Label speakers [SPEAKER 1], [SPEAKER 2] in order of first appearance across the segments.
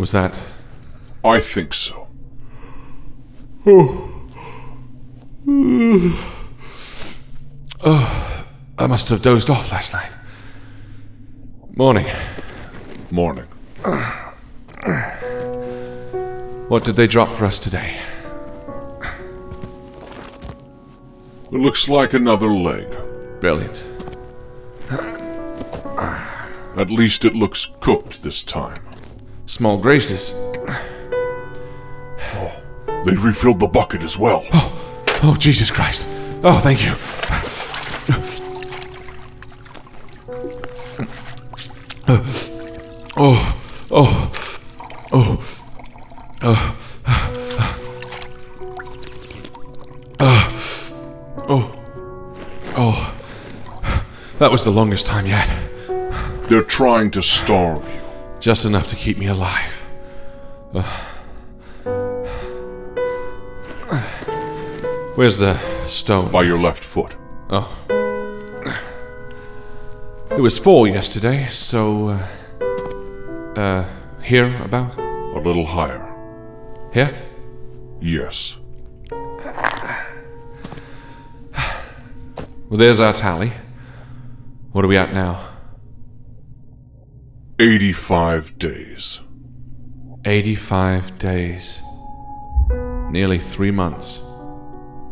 [SPEAKER 1] Was that...
[SPEAKER 2] I think so.
[SPEAKER 1] I must have dozed off last night. Morning.
[SPEAKER 2] Morning.
[SPEAKER 1] What did they drop for us today?
[SPEAKER 2] It looks like another leg.
[SPEAKER 1] Brilliant.
[SPEAKER 2] At least it looks cooked this time.
[SPEAKER 1] Small graces.
[SPEAKER 2] Oh, they refilled the bucket as well.
[SPEAKER 1] Oh, Jesus Christ. Oh, thank you. That was the longest time yet.
[SPEAKER 2] They're trying to starve you.
[SPEAKER 1] Just enough to keep me alive. Where's the stone?
[SPEAKER 2] By your left foot.
[SPEAKER 1] Oh. It was 4 yesterday, so... here about?
[SPEAKER 2] A little higher.
[SPEAKER 1] Here?
[SPEAKER 2] Yes.
[SPEAKER 1] Well, there's our tally. What are we at now?
[SPEAKER 2] 85 days.
[SPEAKER 1] 85 days. Nearly 3 months.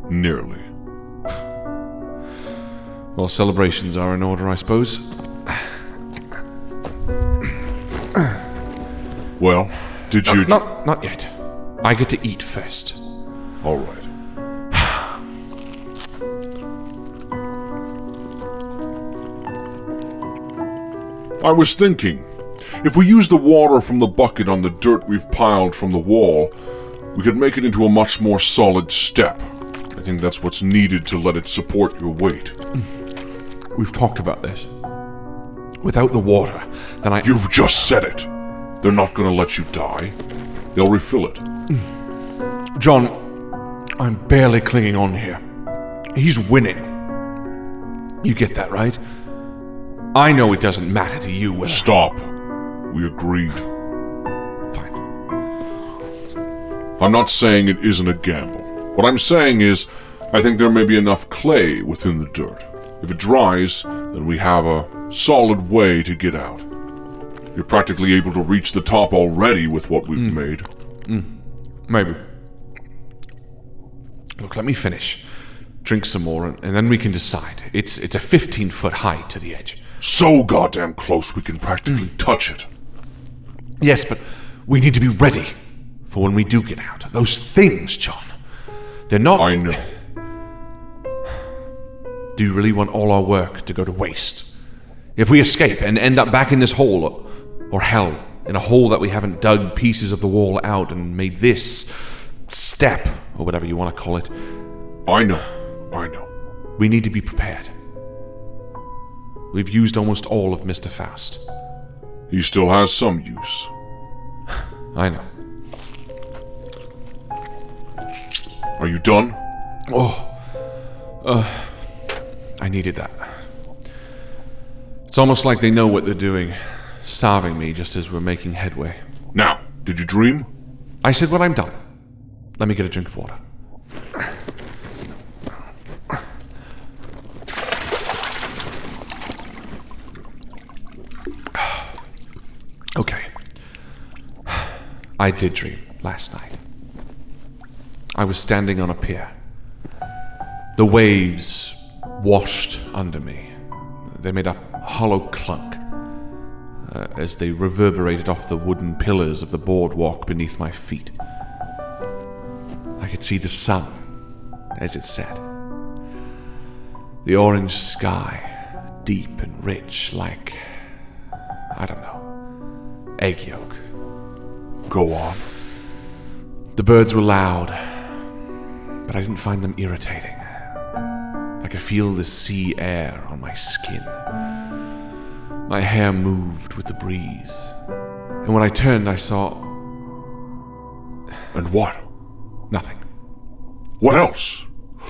[SPEAKER 2] Nearly.
[SPEAKER 1] Well, celebrations are in order, I suppose.
[SPEAKER 2] Well, did you...
[SPEAKER 1] Not yet. I get to eat first.
[SPEAKER 2] All right. I was thinking, if we use the water from the bucket on the dirt we've piled from the wall, we could make it into a much more solid step. I think that's what's needed to let it support your weight.
[SPEAKER 1] We've talked about this. Without the water, then
[SPEAKER 2] You've just said it. They're not going to let you die. They'll refill it.
[SPEAKER 1] John, I'm barely clinging on here. He's winning. You get that, right? I know it doesn't matter to you whether...
[SPEAKER 2] Stop. We agreed.
[SPEAKER 1] Fine.
[SPEAKER 2] I'm not saying it isn't a gamble. What I'm saying is, I think there may be enough clay within the dirt. If it dries, then we have a solid way to get out. You're practically able to reach the top already with what we've made.
[SPEAKER 1] Maybe. Look, let me finish. Drink some more, and then we can decide. It's a 15-foot height to the edge.
[SPEAKER 2] So goddamn close we can practically touch it.
[SPEAKER 1] Yes, but we need to be ready for when we do get out. Those things, John. They're not...
[SPEAKER 2] I know.
[SPEAKER 1] Do you really want all our work to go to waste? If we escape and end up back in this hole, or hell, in a hole that we haven't dug pieces of the wall out and made this step, or whatever you want to call it.
[SPEAKER 2] I know.
[SPEAKER 1] We need to be prepared. We've used almost all of Mr. Faust.
[SPEAKER 2] He still has some use.
[SPEAKER 1] I know.
[SPEAKER 2] Are you done?
[SPEAKER 1] I needed that. It's almost like they know what they're doing, starving me just as we're making headway.
[SPEAKER 2] Now, did you dream?
[SPEAKER 1] I said when I'm done. Let me get a drink of water. Okay. I did dream last night. I was standing on a pier. The waves washed under me. They made a hollow clunk as they reverberated off the wooden pillars of the boardwalk beneath my feet. I could see the sun as it set. The orange sky, deep and rich like, I don't know, egg yolk.
[SPEAKER 2] Go on.
[SPEAKER 1] The birds were loud, but I didn't find them irritating. I could feel the sea air on my skin. My hair moved with the breeze. And when I turned, I saw...
[SPEAKER 2] And what?
[SPEAKER 1] Nothing.
[SPEAKER 2] What else?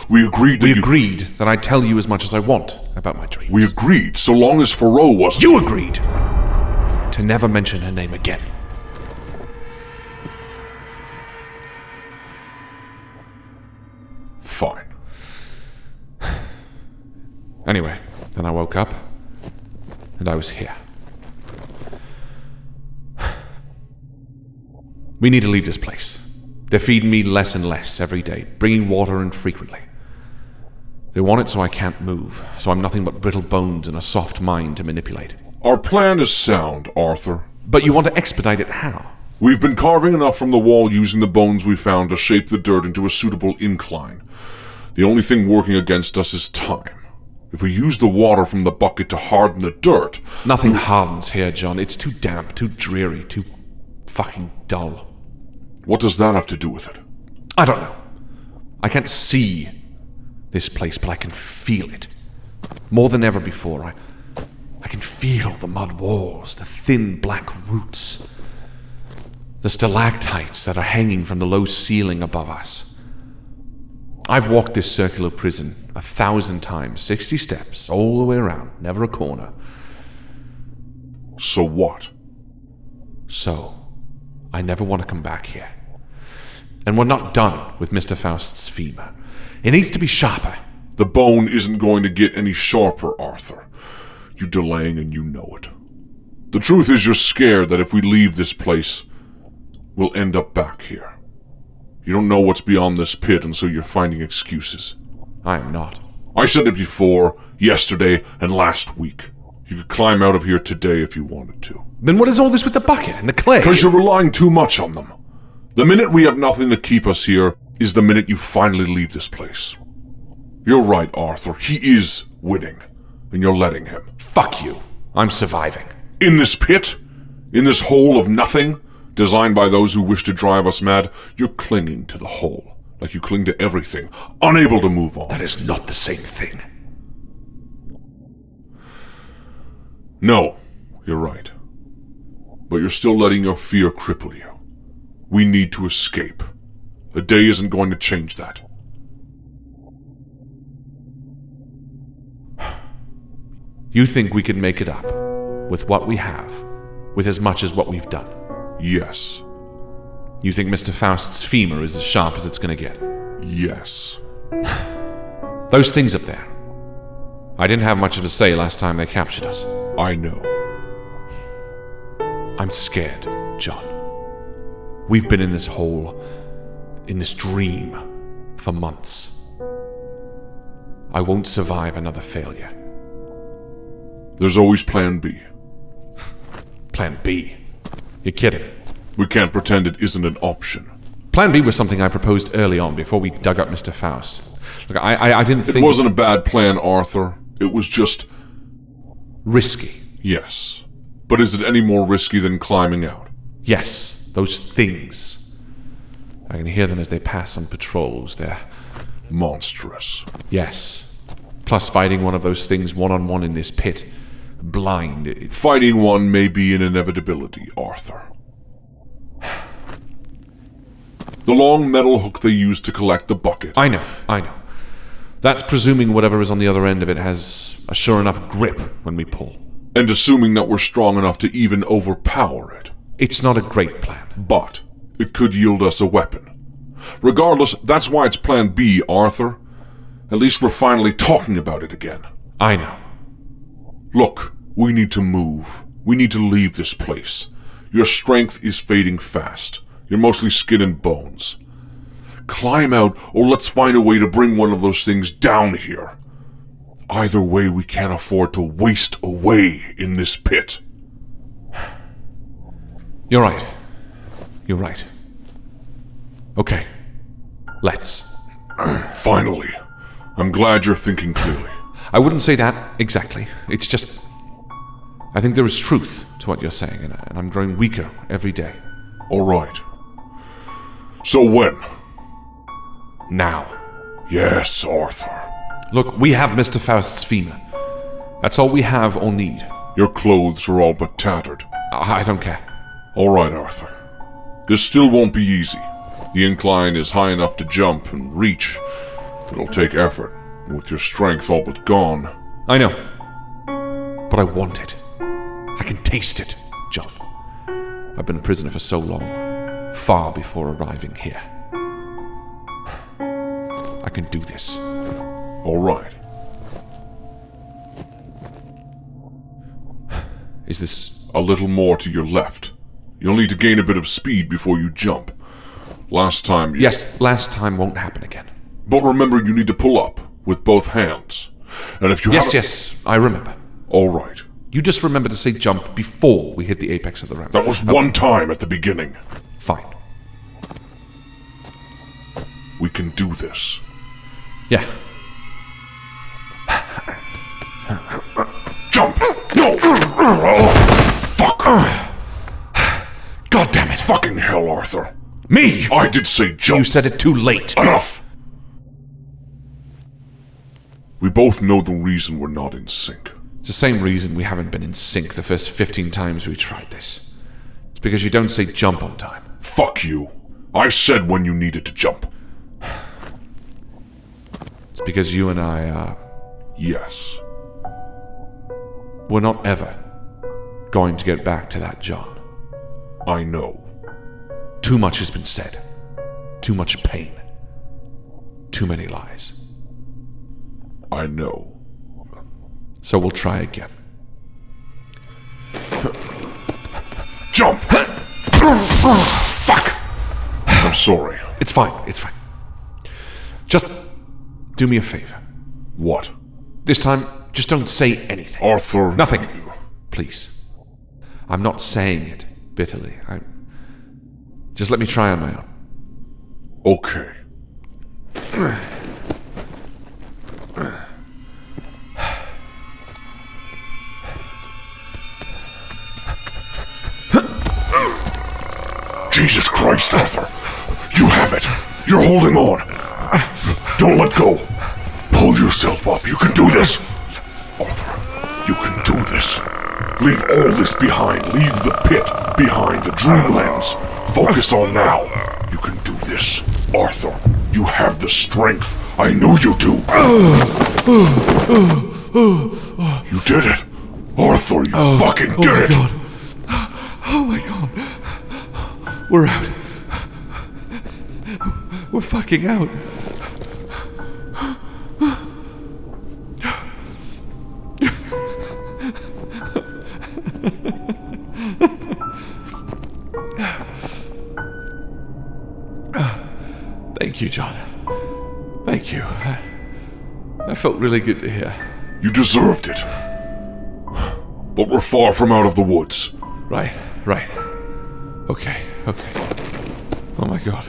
[SPEAKER 2] We agreed that
[SPEAKER 1] We agreed that I'd tell you as much as I want about my dreams.
[SPEAKER 2] We agreed, so long as Thoreau wasn't...
[SPEAKER 1] You agreed to never mention her name again. Anyway, then I woke up, and I was here. We need to leave this place. They're feeding me less and less every day, bringing water in frequently. They want it so I can't move, so I'm nothing but brittle bones and a soft mind to manipulate.
[SPEAKER 2] Our plan is sound, Arthur.
[SPEAKER 1] But you want to expedite it how?
[SPEAKER 2] We've been carving enough from the wall using the bones we found to shape the dirt into a suitable incline. The only thing working against us is time. If we use the water from the bucket to harden the dirt...
[SPEAKER 1] Nothing hardens here, John. It's too damp, too dreary, too fucking dull.
[SPEAKER 2] What does that have to do with it?
[SPEAKER 1] I don't know. I can't see this place, but I can feel it. More than ever before, I can feel the mud walls, the thin black roots, the stalactites that are hanging from the low ceiling above us. I've walked this circular prison 1,000 times, 60 steps, all the way around, never a corner.
[SPEAKER 2] So what?
[SPEAKER 1] So, I never want to come back here. And we're not done with Mr. Faust's femur. It needs to be sharper.
[SPEAKER 2] The bone isn't going to get any sharper, Arthur. You're delaying and you know it. The truth is you're scared that if we leave this place, we'll end up back here. You don't know what's beyond this pit, and so you're finding excuses.
[SPEAKER 1] I am not.
[SPEAKER 2] I said it before, yesterday, and last week. You could climb out of here today if you wanted to.
[SPEAKER 1] Then what is all this with the bucket and the clay?
[SPEAKER 2] Because you're relying too much on them. The minute we have nothing to keep us here is the minute you finally leave this place. You're right, Arthur. He is winning, and you're letting him.
[SPEAKER 1] Fuck you. I'm surviving.
[SPEAKER 2] In this pit? In this hole of nothing? Designed by those who wish to drive us mad? You're clinging to the hole, like you cling to everything, unable to move on.
[SPEAKER 1] That is not the same thing.
[SPEAKER 2] No, you're right. But you're still letting your fear cripple you. We need to escape. A day isn't going to change that.
[SPEAKER 1] You think we can make it up with what we have, with as much as what we've done?
[SPEAKER 2] Yes.
[SPEAKER 1] You think Mr. Faust's femur is as sharp as it's going to get?
[SPEAKER 2] Yes.
[SPEAKER 1] Those things up there. I didn't have much of a say last time they captured us.
[SPEAKER 2] I know.
[SPEAKER 1] I'm scared, John. We've been in this hole, in this dream, for months. I won't survive another failure.
[SPEAKER 2] There's always Plan B.
[SPEAKER 1] Plan B? You're kidding.
[SPEAKER 2] We can't pretend it isn't an option.
[SPEAKER 1] Plan B was something I proposed early on, before we dug up Mr. Faust. Look, I didn't think...
[SPEAKER 2] It wasn't a bad plan, Arthur. It was just...
[SPEAKER 1] risky.
[SPEAKER 2] Yes. But is it any more risky than climbing out?
[SPEAKER 1] Yes. Those things. I can hear them as they pass on patrols. They're
[SPEAKER 2] monstrous.
[SPEAKER 1] Yes. Plus fighting one of those things one-on-one in this pit. Blind.
[SPEAKER 2] Fighting one may be an inevitability, Arthur. The long metal hook they use to collect the bucket.
[SPEAKER 1] I know. That's presuming whatever is on the other end of it has a sure enough grip when we pull.
[SPEAKER 2] And assuming that we're strong enough to even overpower it.
[SPEAKER 1] It's not a great plan.
[SPEAKER 2] But it could yield us a weapon. Regardless, that's why it's Plan B, Arthur. At least we're finally talking about it again.
[SPEAKER 1] I know.
[SPEAKER 2] Look, we need to move. We need to leave this place. Your strength is fading fast. You're mostly skin and bones. Climb out, or let's find a way to bring one of those things down here. Either way, we can't afford to waste away in this pit.
[SPEAKER 1] You're right. Okay. Let's.
[SPEAKER 2] Finally. I'm glad you're thinking clearly.
[SPEAKER 1] I wouldn't say that exactly. It's just... I think there is truth to what you're saying, and I'm growing weaker every day.
[SPEAKER 2] All right. So when?
[SPEAKER 1] Now.
[SPEAKER 2] Yes, Arthur.
[SPEAKER 1] Look, we have Mr. Faust's femur. That's all we have or need.
[SPEAKER 2] Your clothes are all but tattered.
[SPEAKER 1] I don't care.
[SPEAKER 2] All right, Arthur. This still won't be easy. The incline is high enough to jump and reach. It'll take effort, and with your strength all but gone.
[SPEAKER 1] I know. But I want it. I can taste it, John. I've been a prisoner for so long, far before arriving here. I can do this.
[SPEAKER 2] All right.
[SPEAKER 1] Is this...
[SPEAKER 2] A little more to your left. You'll need to gain a bit of speed before you jump. Last time...
[SPEAKER 1] Yes, last time won't happen again.
[SPEAKER 2] But remember, you need to pull up with both hands. And if you
[SPEAKER 1] Yes, I remember.
[SPEAKER 2] All right.
[SPEAKER 1] You just remember to say jump before we hit the apex of the ramp.
[SPEAKER 2] That was one time at the beginning.
[SPEAKER 1] Fine.
[SPEAKER 2] We can do this.
[SPEAKER 1] Yeah.
[SPEAKER 2] Jump! No! Oh, fuck!
[SPEAKER 1] God damn it!
[SPEAKER 2] Fucking hell, Arthur.
[SPEAKER 1] Me!
[SPEAKER 2] I did say jump.
[SPEAKER 1] You said it too late.
[SPEAKER 2] Enough! We both know the reason we're not in sync.
[SPEAKER 1] It's the same reason we haven't been in sync the first 15 times we tried this. It's because you don't say jump on time.
[SPEAKER 2] Fuck you. I said when you needed to jump.
[SPEAKER 1] It's because you and I are...
[SPEAKER 2] Yes.
[SPEAKER 1] We're not ever going to get back to that John.
[SPEAKER 2] I know.
[SPEAKER 1] Too much has been said. Too much pain. Too many lies.
[SPEAKER 2] I know.
[SPEAKER 1] So we'll try again.
[SPEAKER 2] Jump! Fuck! I'm sorry.
[SPEAKER 1] It's fine. Just do me a favor.
[SPEAKER 2] What?
[SPEAKER 1] This time, just don't say anything.
[SPEAKER 2] Arthur...
[SPEAKER 1] Nothing. Please. I'm not saying it bitterly. Just let me try on my own.
[SPEAKER 2] Okay. Jesus Christ, Arthur. You have it. You're holding on. Don't let go. Pull yourself up. You can do this. Arthur, you can do this. Leave all this behind. Leave the pit behind, the dreamlands. Focus on now. You can do this. Arthur, you have the strength. I know you do. You did it. Arthur, you fucking did it.
[SPEAKER 1] God. Oh my god. We're out. We're fucking out. Thank you, John. Thank you. I felt really good to hear.
[SPEAKER 2] You deserved it. But we're far from out of the woods.
[SPEAKER 1] Right. Okay. Oh my god.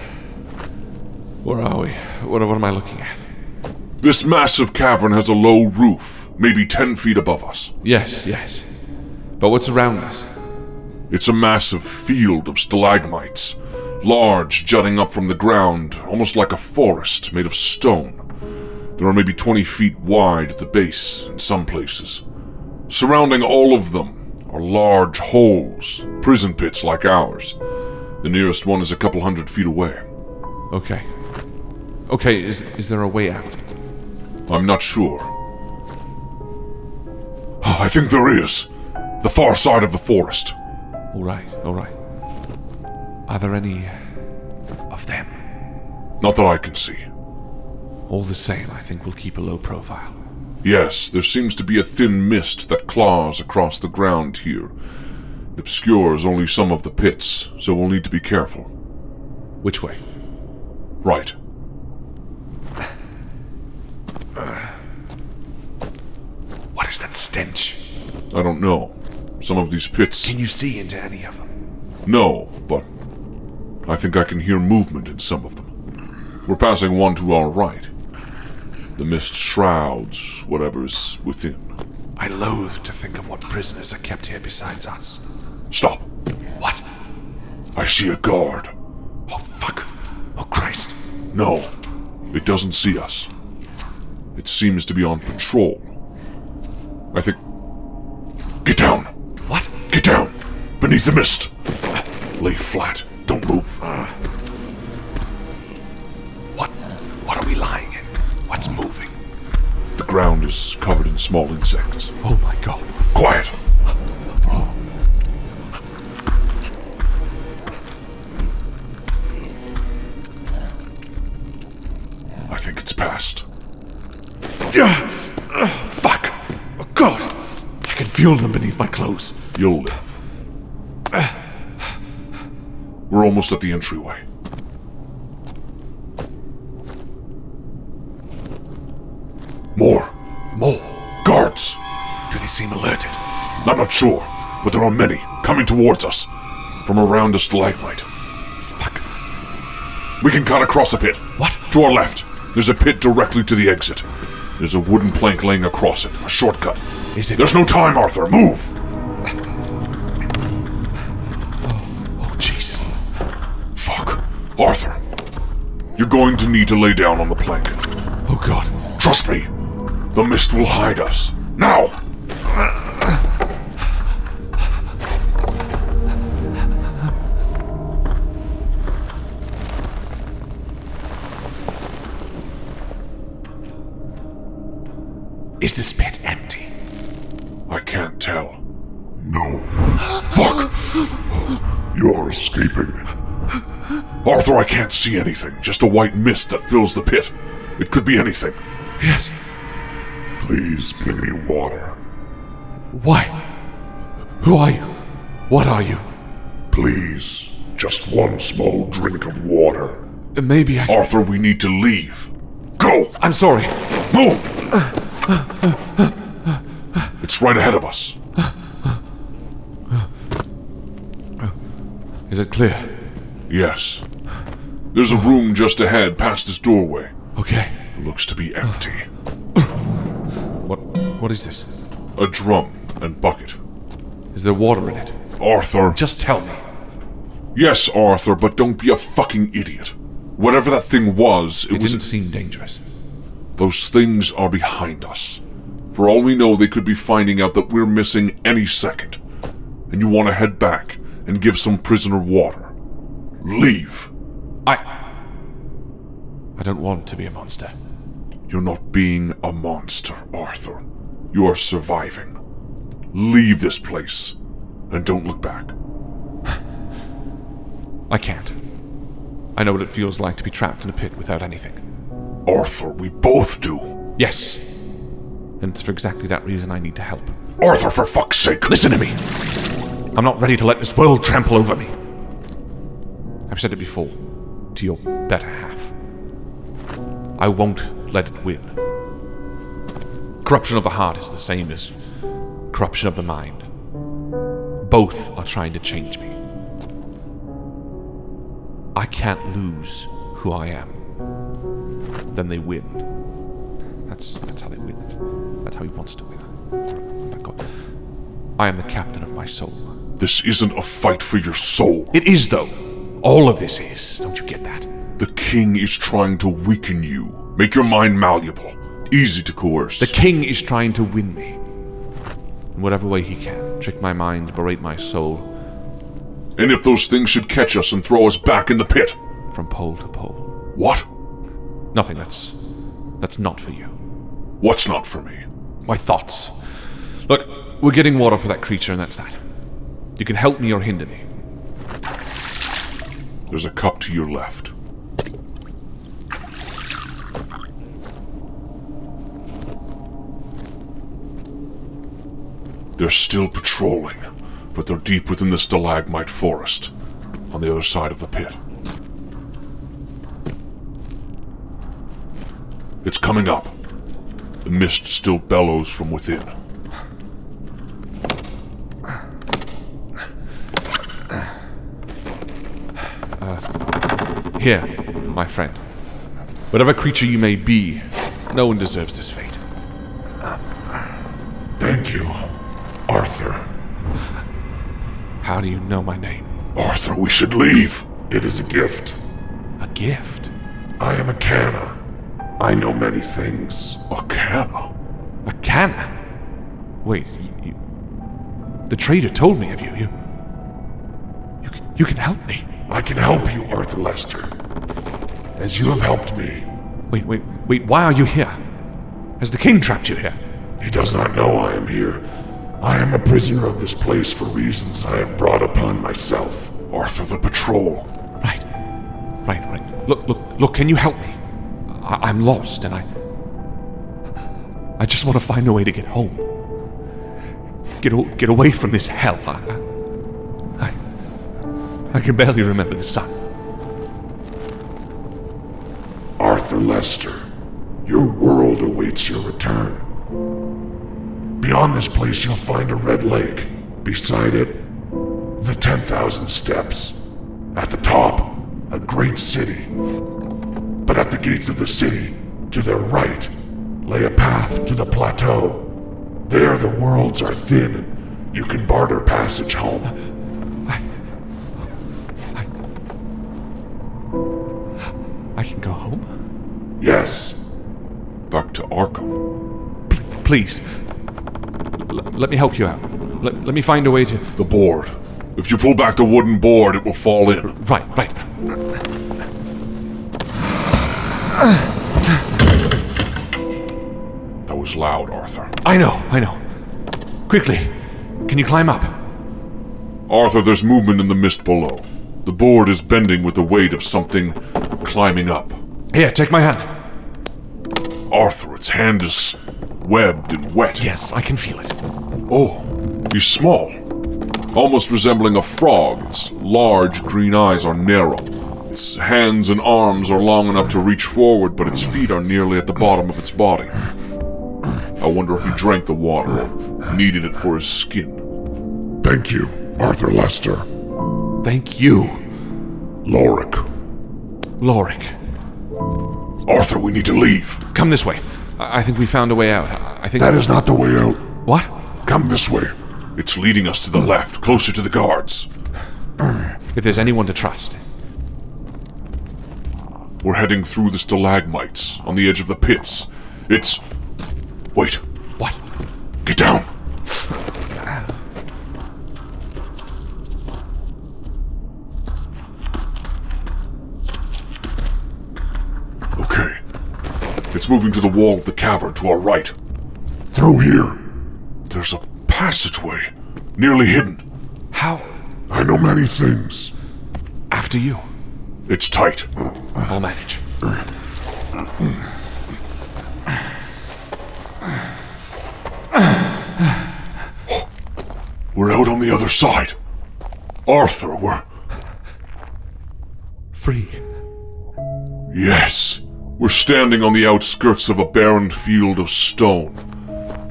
[SPEAKER 1] Where are we? What am I looking at?
[SPEAKER 2] This massive cavern has a low roof, maybe 10 feet above us.
[SPEAKER 1] Yes. But what's around us?
[SPEAKER 2] It's a massive field of stalagmites, large, jutting up from the ground, almost like a forest made of stone. There are maybe 20 feet wide at the base in some places. Surrounding all of them are large holes, prison pits like ours. The nearest one is a couple 100 feet away.
[SPEAKER 1] Okay, is there a way out?
[SPEAKER 2] I'm not sure. I think there is. The far side of the forest.
[SPEAKER 1] All right. Are there any of them?
[SPEAKER 2] Not that I can see.
[SPEAKER 1] All the same, I think we'll keep a low profile.
[SPEAKER 2] Yes, there seems to be a thin mist that claws across the ground here. It obscures only some of the pits, so we'll need to be careful.
[SPEAKER 1] Which way?
[SPEAKER 2] Right.
[SPEAKER 1] What is that stench?
[SPEAKER 2] I don't know. Some of these pits...
[SPEAKER 1] Can you see into any of them?
[SPEAKER 2] No, but I think I can hear movement in some of them. We're passing one to our right. The mist shrouds whatever's within.
[SPEAKER 1] I loathe to think of what prisoners are kept here besides us.
[SPEAKER 2] Stop.
[SPEAKER 1] What?
[SPEAKER 2] I see a guard.
[SPEAKER 1] Oh, fuck. Oh, Christ.
[SPEAKER 2] No, it doesn't see us. It seems to be on patrol. I think... Get down!
[SPEAKER 1] What?
[SPEAKER 2] Get down! Beneath the mist! Lay flat. Don't move.
[SPEAKER 1] What are we lying in? What's moving?
[SPEAKER 2] The ground is covered in small insects.
[SPEAKER 1] Oh my god.
[SPEAKER 2] Quiet! I think it's past.
[SPEAKER 1] Fuck! Oh god! I can feel them beneath my clothes.
[SPEAKER 2] You'll live. We're almost at the entryway. More. Guards.
[SPEAKER 1] Do they seem alerted?
[SPEAKER 2] I'm not sure, but there are many coming towards us from around the stalagmite.
[SPEAKER 1] Fuck.
[SPEAKER 2] We can cut across a pit.
[SPEAKER 1] What?
[SPEAKER 2] To our left. There's a pit directly to the exit. There's a wooden plank laying across it. A shortcut.
[SPEAKER 1] Is it?
[SPEAKER 2] There's no time, Arthur. Move!
[SPEAKER 1] Oh, Jesus.
[SPEAKER 2] Fuck. Arthur. You're going to need to lay down on the plank.
[SPEAKER 1] Oh, God.
[SPEAKER 2] Trust me. The mist will hide us. Now!
[SPEAKER 1] Is this pit empty?
[SPEAKER 2] I can't tell.
[SPEAKER 3] No.
[SPEAKER 2] Fuck!
[SPEAKER 3] You're escaping.
[SPEAKER 2] Arthur, I can't see anything. Just a white mist that fills the pit. It could be anything.
[SPEAKER 1] Yes.
[SPEAKER 3] Please bring me water.
[SPEAKER 1] Why? Who are you? What are you?
[SPEAKER 3] Please. Just one small drink of water.
[SPEAKER 1] Maybe I...
[SPEAKER 2] Arthur, we need to leave. Go!
[SPEAKER 1] I'm sorry.
[SPEAKER 2] Move! It's right ahead of us.
[SPEAKER 1] Is it clear?
[SPEAKER 2] Yes. There's a room just ahead, past this doorway.
[SPEAKER 1] Okay.
[SPEAKER 2] It looks to be empty.
[SPEAKER 1] What is this?
[SPEAKER 2] A drum and bucket.
[SPEAKER 1] Is there water in it?
[SPEAKER 2] Arthur.
[SPEAKER 1] Just tell me.
[SPEAKER 2] Yes, Arthur, but don't be a fucking idiot. Whatever that thing was,
[SPEAKER 1] It didn't seem dangerous.
[SPEAKER 2] Those things are behind us. For all we know, they could be finding out that we're missing any second. And you want to head back and give some prisoner water. Leave.
[SPEAKER 1] I don't want to be a monster.
[SPEAKER 2] You're not being a monster, Arthur. You are surviving. Leave this place, and don't look back.
[SPEAKER 1] I can't. I know what it feels like to be trapped in a pit without anything.
[SPEAKER 2] Arthur, we both do.
[SPEAKER 1] Yes. And it's for exactly that reason I need to help.
[SPEAKER 2] Arthur, for fuck's sake!
[SPEAKER 1] Listen to me! I'm not ready to let this world trample over me. I've said it before, to your better half. I won't let it win. Corruption of the heart is the same as corruption of the mind. Both are trying to change me. I can't lose who I am. Then they win. That's how they win it. That's how he wants to win it. I am the captain of my soul.
[SPEAKER 2] This isn't a fight for your soul.
[SPEAKER 1] It is, though. All of this is. Don't you get that?
[SPEAKER 2] The king is trying to weaken you. Make your mind malleable. Easy to coerce.
[SPEAKER 1] The king is trying to win me. In whatever way he can. Trick my mind, berate my soul.
[SPEAKER 2] And if those things should catch us and throw us back in the pit?
[SPEAKER 1] From pole to pole.
[SPEAKER 2] What?
[SPEAKER 1] Nothing, that's not for you.
[SPEAKER 2] What's not for me?
[SPEAKER 1] My thoughts. Look, we're getting water for that creature and that's that. You can help me or hinder me.
[SPEAKER 2] There's a cup to your left. They're still patrolling, but they're deep within the stalagmite forest, on the other side of the pit. It's coming up. The mist still bellows from within.
[SPEAKER 1] Here, my friend. Whatever creature you may be, no one deserves this fate.
[SPEAKER 3] Thank you, Arthur.
[SPEAKER 1] How do you know my name?
[SPEAKER 2] Arthur, we should leave.
[SPEAKER 3] It is a gift.
[SPEAKER 1] A gift?
[SPEAKER 3] I am a canna. I know many things.
[SPEAKER 2] A canna?
[SPEAKER 1] A canna? Wait, the trader told me of you. You can help me.
[SPEAKER 3] I can help you, Arthur Lester. As you have helped me.
[SPEAKER 1] Wait, why are you here? Has the king trapped you here?
[SPEAKER 3] He does not know I am here. I am a prisoner of this place for reasons I have brought upon myself.
[SPEAKER 2] Arthur, the patrol.
[SPEAKER 1] Right. Look, can you help me? I'm lost and I just want to find a way to get home. get away from this hell. I can barely remember the sun.
[SPEAKER 3] Arthur Lester, your world awaits your return. Beyond this place, you'll find a red lake. Beside it, the 10,000 steps. At the top, a great city. But at the gates of the city, to their right, lay a path to the plateau. There the worlds are thin and you can barter passage home.
[SPEAKER 1] I can go home?
[SPEAKER 3] Yes.
[SPEAKER 2] Back to Arkham.
[SPEAKER 1] Please. Let me help you out. Let me find a way to...
[SPEAKER 2] The board. If you pull back the wooden board, it will fall in.
[SPEAKER 1] Right.
[SPEAKER 2] That was loud, Arthur.
[SPEAKER 1] I know. Quickly, can you climb up?
[SPEAKER 2] Arthur, there's movement in the mist below. The board is bending with the weight of something climbing up.
[SPEAKER 1] Here, take my hand.
[SPEAKER 2] Arthur, its hand is webbed and wet.
[SPEAKER 1] Yes, I can feel it.
[SPEAKER 2] Oh, he's small. Almost resembling a frog. Its large green eyes are narrow. Its hands and arms are long enough to reach forward, but its feet are nearly at the bottom of its body. I wonder if he drank the water, needed it for his skin.
[SPEAKER 3] Thank you, Arthur Lester.
[SPEAKER 1] Thank you,
[SPEAKER 3] Lorik.
[SPEAKER 2] Arthur, we need to leave.
[SPEAKER 1] Come this way. I think we found a way out. I think...
[SPEAKER 3] That is not the way out.
[SPEAKER 1] What?
[SPEAKER 3] Come this way.
[SPEAKER 2] It's leading us to the left, closer to the guards.
[SPEAKER 1] If there's anyone to trust.
[SPEAKER 2] We're heading through the stalagmites, on the edge of the pits. It's... Wait.
[SPEAKER 1] What?
[SPEAKER 2] Get down! Okay. It's moving to the wall of the cavern to our right.
[SPEAKER 3] Through here.
[SPEAKER 2] There's a passageway, nearly hidden.
[SPEAKER 1] How?
[SPEAKER 3] I know many things.
[SPEAKER 1] After you.
[SPEAKER 2] It's tight.
[SPEAKER 1] I'll manage.
[SPEAKER 2] We're out on the other side. Arthur, we're...
[SPEAKER 1] Free.
[SPEAKER 2] Yes. We're standing on the outskirts of a barren field of stone.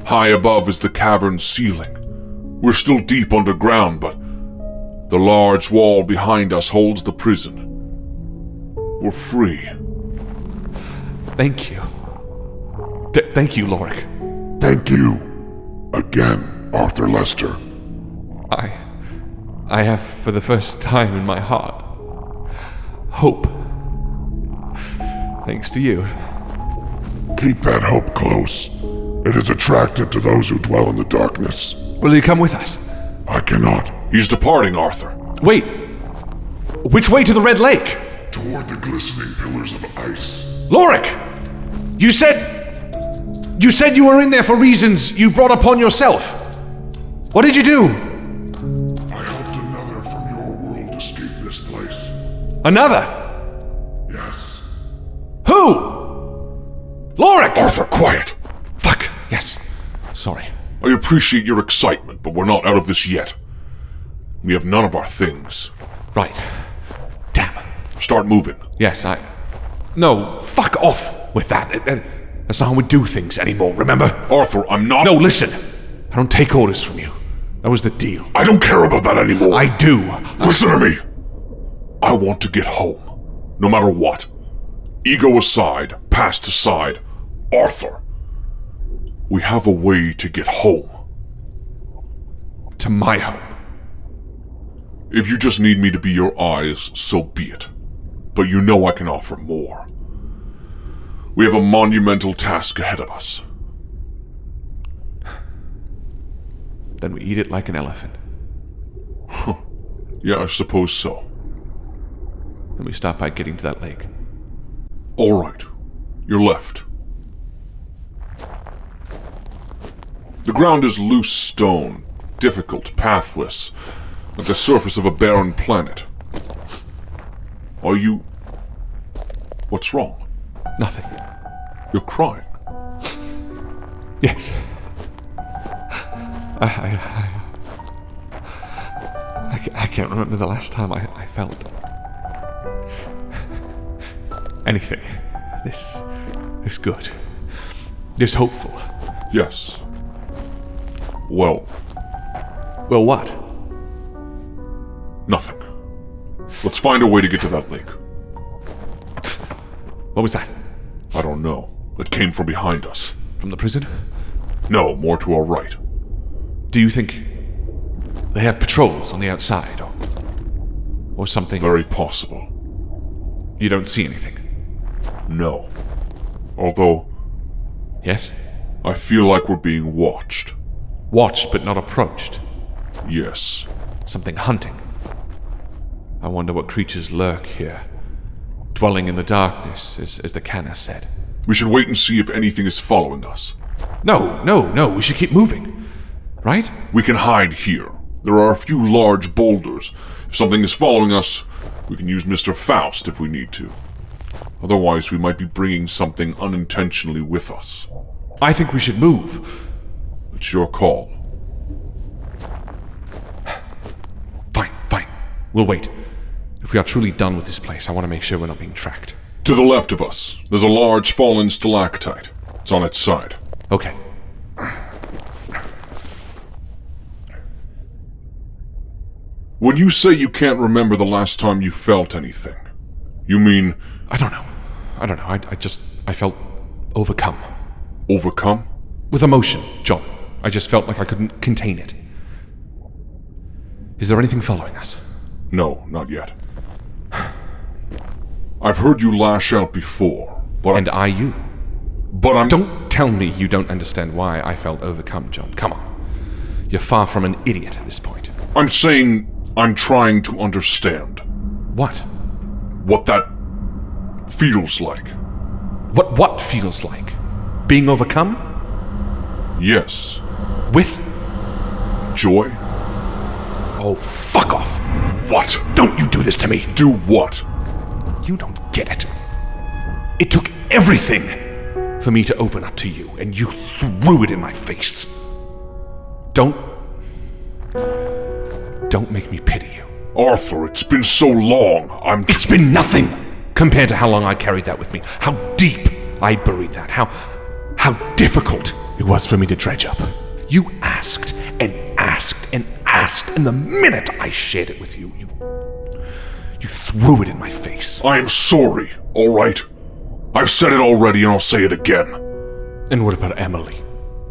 [SPEAKER 2] High above is the cavern ceiling. We're still deep underground, but the large wall behind us holds the prison. We're free.
[SPEAKER 1] Thank you. Thank you, Lorik.
[SPEAKER 3] Thank you. Again, Arthur Lester.
[SPEAKER 1] I have, for the first time in my heart, hope. Thanks to you.
[SPEAKER 3] Keep that hope close. It is attractive to those who dwell in the darkness.
[SPEAKER 1] Will you come with us?
[SPEAKER 3] I cannot.
[SPEAKER 2] He's departing, Arthur.
[SPEAKER 1] Wait! Which way to the Red Lake?
[SPEAKER 3] Toward the glistening pillars of ice.
[SPEAKER 1] Lorik! You said you were in there for reasons you brought upon yourself. What did you do?
[SPEAKER 3] I helped another from your world escape this place.
[SPEAKER 1] Another?
[SPEAKER 3] Yes.
[SPEAKER 1] Who? Lorik!
[SPEAKER 2] Arthur, quiet!
[SPEAKER 1] Fuck, yes. Sorry.
[SPEAKER 2] I appreciate your excitement, but we're not out of this yet. We have none of our things.
[SPEAKER 1] Right. Damn.
[SPEAKER 2] Start moving.
[SPEAKER 1] Yes, No, fuck off with that. That's not how we do things anymore, remember?
[SPEAKER 2] Arthur, I'm not...
[SPEAKER 1] No, listen. I don't take orders from you. That was the deal.
[SPEAKER 2] I don't care about that anymore.
[SPEAKER 1] I do.
[SPEAKER 2] Listen to me. I want to get home. No matter what. Ego aside, past aside. Arthur. We have a way to get home.
[SPEAKER 1] To my home.
[SPEAKER 2] If you just need me to be your eyes, so be it. But you know I can offer more. We have a monumental task ahead of us.
[SPEAKER 1] Then we eat it like an elephant.
[SPEAKER 2] Yeah, I suppose so.
[SPEAKER 1] Then we stop by getting to that lake.
[SPEAKER 2] All right. Your left. The ground is loose stone, difficult, pathless, like the surface of a barren planet. Are you... What's wrong?
[SPEAKER 1] Nothing.
[SPEAKER 2] You're crying.
[SPEAKER 1] Yes. I can't remember the last time I felt anything this good, this hopeful.
[SPEAKER 2] Yes. Well,
[SPEAKER 1] what?
[SPEAKER 2] nothing. Let's find a way to get to that lake.
[SPEAKER 1] What was that?
[SPEAKER 2] I don't know. It came from behind us.
[SPEAKER 1] From the prison?
[SPEAKER 2] No, more to our right.
[SPEAKER 1] Do you think they have patrols on the outside, or something?
[SPEAKER 2] Very possible.
[SPEAKER 1] You don't see anything?
[SPEAKER 2] No. Although,
[SPEAKER 1] Yes?
[SPEAKER 2] I feel like we're being watched.
[SPEAKER 1] Watched but not approached.
[SPEAKER 2] Yes.
[SPEAKER 1] Something hunting. I wonder what creatures lurk here, dwelling in the darkness, as the canna said.
[SPEAKER 2] We should wait and see if anything is following us.
[SPEAKER 1] No, we should keep moving. Right?
[SPEAKER 2] We can hide here. There are a few large boulders. If something is following us, we can use Mr. Faust if we need to. Otherwise, we might be bringing something unintentionally with us.
[SPEAKER 1] I think we should move.
[SPEAKER 2] It's your call.
[SPEAKER 1] Fine. We'll wait. If we are truly done with this place, I want to make sure we're not being tracked.
[SPEAKER 2] To the left of us, there's a large fallen stalactite. It's on its side.
[SPEAKER 1] Okay.
[SPEAKER 2] When you say you can't remember the last time you felt anything, you mean
[SPEAKER 1] I don't know. I felt overcome.
[SPEAKER 2] overcome?
[SPEAKER 1] With emotion, John. I just felt like I couldn't contain it. Is there anything following us?
[SPEAKER 2] No, not yet. I've heard you lash out before, but
[SPEAKER 1] And you.
[SPEAKER 2] I'm...
[SPEAKER 1] Don't tell me you don't understand why I felt overcome, John. Come on. You're far from an idiot at this point.
[SPEAKER 2] I'm saying I'm trying to understand
[SPEAKER 1] What?
[SPEAKER 2] what that feels like.
[SPEAKER 1] What feels like? Being overcome?
[SPEAKER 2] Yes.
[SPEAKER 1] With?
[SPEAKER 2] Joy?
[SPEAKER 1] Oh, fuck off.
[SPEAKER 2] What?
[SPEAKER 1] Don't you do this to me.
[SPEAKER 2] Do what?
[SPEAKER 1] You don't get it. It took everything for me to open up to you, and you threw it in my face. Don't make me pity you.
[SPEAKER 2] Arthur, it's been so long.
[SPEAKER 1] It's been nothing compared to how long I carried that with me. How deep I buried that. How difficult it was for me to dredge up. You asked and asked and asked, and the minute I shared it with you, you threw it in my face.
[SPEAKER 2] I am sorry, all right? I've said it already and I'll say it again.
[SPEAKER 1] And what about Emily?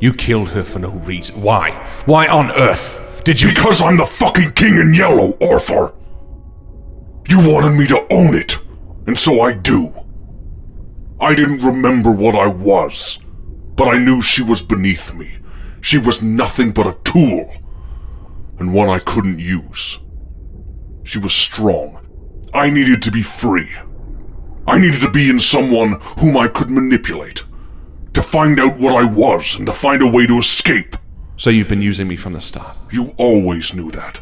[SPEAKER 1] You killed her for no reason. Why? Why on earth did you...
[SPEAKER 2] Because I'm the fucking king in yellow, Arthur. You wanted me to own it, and so I do. I didn't remember what I was, but I knew she was beneath me. She was nothing but a tool, and one I couldn't use. She was strong. I needed to be free. I needed to be in someone whom I could manipulate, to find out what I was and to find a way to escape.
[SPEAKER 1] So you've been using me from the start.
[SPEAKER 2] You always knew that.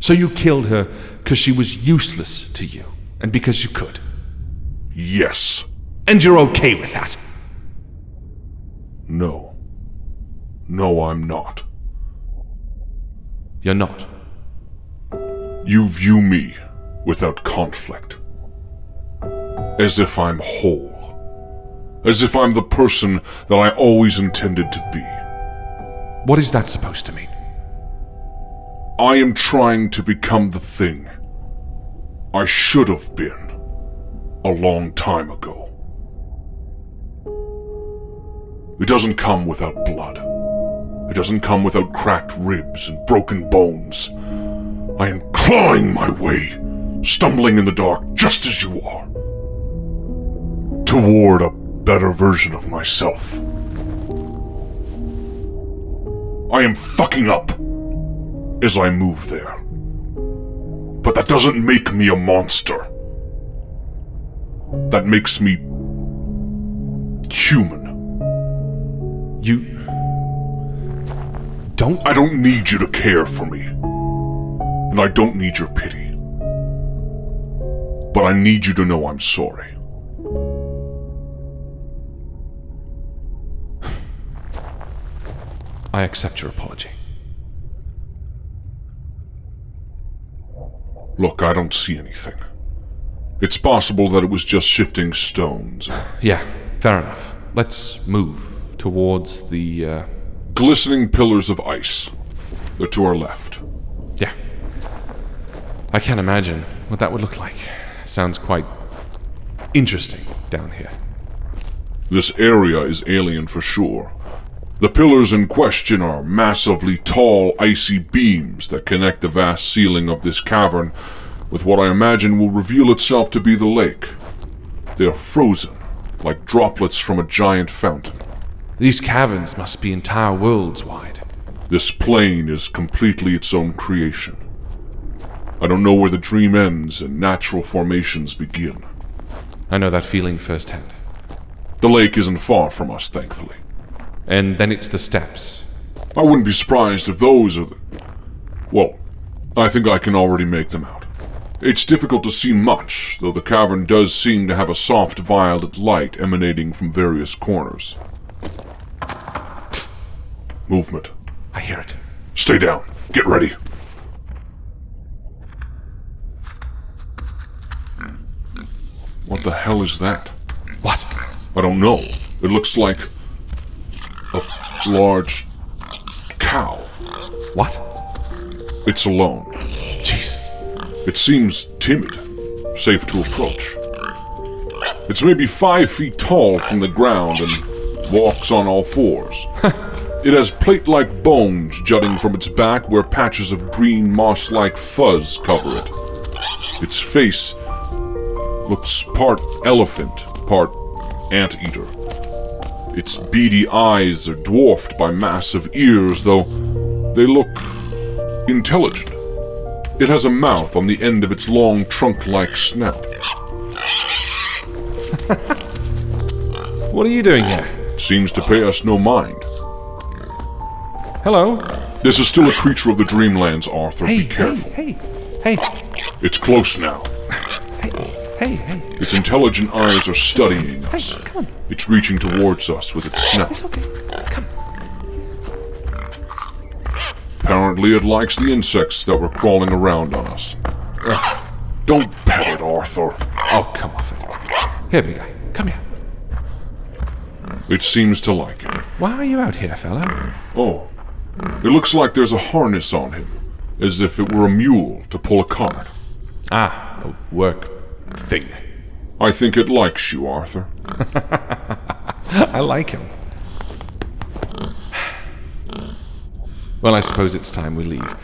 [SPEAKER 1] So you killed her because she was useless to you, and because you could.
[SPEAKER 2] Yes.
[SPEAKER 1] And you're okay with that?
[SPEAKER 2] No. No, I'm not.
[SPEAKER 1] You're not.
[SPEAKER 2] You view me without conflict. As if I'm whole. As if I'm the person that I always intended to be.
[SPEAKER 1] What is that supposed to mean?
[SPEAKER 2] I am trying to become the thing I should have been a long time ago. It doesn't come without blood. It doesn't come without cracked ribs and broken bones. I am clawing my way, stumbling in the dark just as you are, toward a better version of myself. I am fucking up as I move there. But that doesn't make me a monster. That makes me human.
[SPEAKER 1] You... don't...
[SPEAKER 2] I don't need you to care for me. And I don't need your pity. But I need you to know I'm sorry.
[SPEAKER 1] I accept your apology.
[SPEAKER 2] Look, I don't see anything. It's possible that it was just shifting stones.
[SPEAKER 1] Yeah, fair enough. Let's move towards the,
[SPEAKER 2] Glistening pillars of ice. They're to our left.
[SPEAKER 1] Yeah. I can't imagine what that would look like. Sounds quite interesting down here.
[SPEAKER 2] This area is alien for sure. The pillars in question are massively tall, icy beams that connect the vast ceiling of this cavern with what I imagine will reveal itself to be the lake. They are frozen, like droplets from a giant fountain.
[SPEAKER 1] These caverns must be entire worlds wide.
[SPEAKER 2] This plane is completely its own creation. I don't know where the dream ends and natural formations begin.
[SPEAKER 1] I know that feeling firsthand.
[SPEAKER 2] The lake isn't far from us, thankfully.
[SPEAKER 1] And then it's the steps.
[SPEAKER 2] I wouldn't be surprised if those are the... Well, I think I can already make them out. It's difficult to see much, though the cavern does seem to have a soft violet light emanating from various corners. Movement.
[SPEAKER 1] I hear it.
[SPEAKER 2] Stay down. Get ready. What the hell is that?
[SPEAKER 1] What?
[SPEAKER 2] I don't know. It looks like a large cow.
[SPEAKER 1] What?
[SPEAKER 2] It's alone.
[SPEAKER 1] Jeez.
[SPEAKER 2] It seems timid, safe to approach. It's maybe 5 feet tall from the ground and walks on all fours. It has plate-like bones jutting from its back where patches of green moss-like fuzz cover it. Its face looks part elephant, part anteater. Its beady eyes are dwarfed by massive ears, though they look intelligent. It has a mouth on the end of its long trunk-like snout.
[SPEAKER 1] What are you doing here?
[SPEAKER 2] Seems to pay us no mind.
[SPEAKER 1] Hello?
[SPEAKER 2] This is still a creature of the Dreamlands, Arthur.
[SPEAKER 1] Hey,
[SPEAKER 2] Be careful.
[SPEAKER 1] hey.
[SPEAKER 2] It's close now.
[SPEAKER 1] Hey.
[SPEAKER 2] Its intelligent eyes are studying us.
[SPEAKER 1] Hey, come on.
[SPEAKER 2] It's reaching towards us with its snout.
[SPEAKER 1] It's okay. Come.
[SPEAKER 2] Apparently it likes the insects that were crawling around on us. Don't pet it, Arthur.
[SPEAKER 1] Oh, come off it. Here, big guy. Come here.
[SPEAKER 2] It seems to like it.
[SPEAKER 1] Why are you out here, fella?
[SPEAKER 2] Oh, it looks like there's a harness on him, as if it were a mule to pull a cart.
[SPEAKER 1] Ah, a work thing.
[SPEAKER 2] I think it likes you, Arthur.
[SPEAKER 1] I like him. Well, I suppose it's time we leave.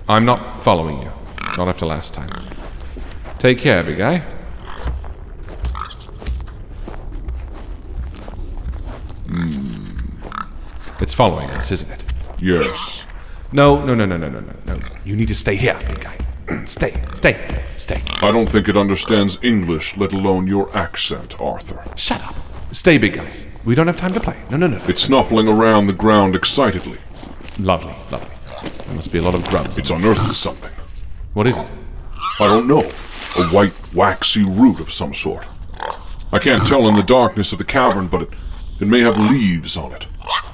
[SPEAKER 1] I'm not following you. Not after last time. Take care, big guy. It's following us, isn't it?
[SPEAKER 2] Yes.
[SPEAKER 1] No. You need to stay here, big guy. Stay.
[SPEAKER 2] I don't think it understands English, let alone your accent, Arthur.
[SPEAKER 1] Shut up. Stay, big guy. We don't have time to play. No.
[SPEAKER 2] It's snuffling around the ground excitedly.
[SPEAKER 1] Lovely. There must be a lot of grubs.
[SPEAKER 2] It's unearthed something.
[SPEAKER 1] What is it?
[SPEAKER 2] I don't know. A white, waxy root of some sort. I can't tell in the darkness of the cavern, but it may have leaves on it.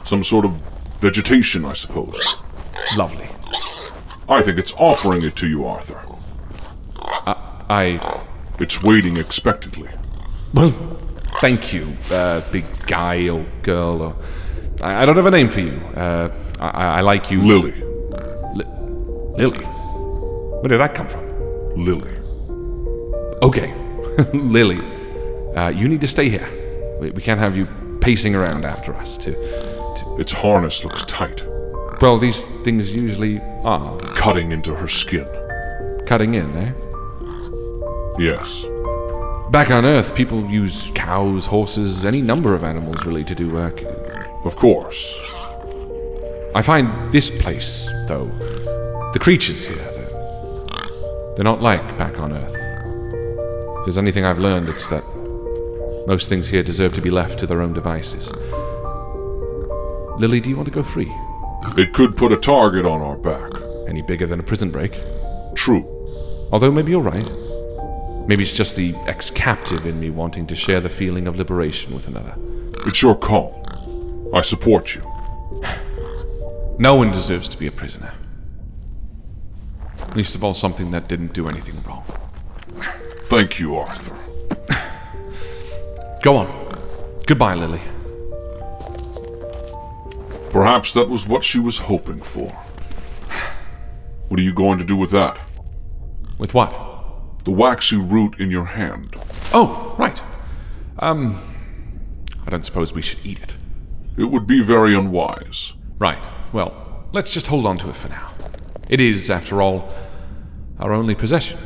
[SPEAKER 2] Some sort of vegetation, I suppose.
[SPEAKER 1] Lovely.
[SPEAKER 2] I think it's offering it to you, Arthur. It's waiting expectantly.
[SPEAKER 1] Well, thank you, big guy or girl or... I don't have a name for you. I like you...
[SPEAKER 2] Lily.
[SPEAKER 1] Lily? Where did that come from?
[SPEAKER 2] Lily.
[SPEAKER 1] Okay. Lily. You need to stay here. We can't have you pacing around after us
[SPEAKER 2] Its harness looks tight.
[SPEAKER 1] Well, these things usually are.
[SPEAKER 2] Cutting into her skin.
[SPEAKER 1] Cutting in, eh?
[SPEAKER 2] Yes.
[SPEAKER 1] Back on Earth, people use cows, horses, any number of animals really to do work.
[SPEAKER 2] Of course.
[SPEAKER 1] I find this place, though, the creatures here, they're not like back on Earth. If there's anything I've learned, it's that most things here deserve to be left to their own devices. Lily, do you want to go free?
[SPEAKER 2] It could put a target on our back.
[SPEAKER 1] Any bigger than a prison break?
[SPEAKER 2] True.
[SPEAKER 1] Although maybe you're right. Maybe it's just the ex-captive in me wanting to share the feeling of liberation with another.
[SPEAKER 2] It's your call. I support you.
[SPEAKER 1] No one deserves to be a prisoner. Least of all something that didn't do anything wrong.
[SPEAKER 2] Thank you, Arthur.
[SPEAKER 1] Go on. Goodbye, Lily.
[SPEAKER 2] Perhaps that was what she was hoping for. What are you going to do with that?
[SPEAKER 1] With what?
[SPEAKER 2] The waxy root in your hand.
[SPEAKER 1] Oh, right. I don't suppose we should eat it.
[SPEAKER 2] It would be very unwise.
[SPEAKER 1] Right. Well, let's just hold on to it for now. It is, after all, our only possession.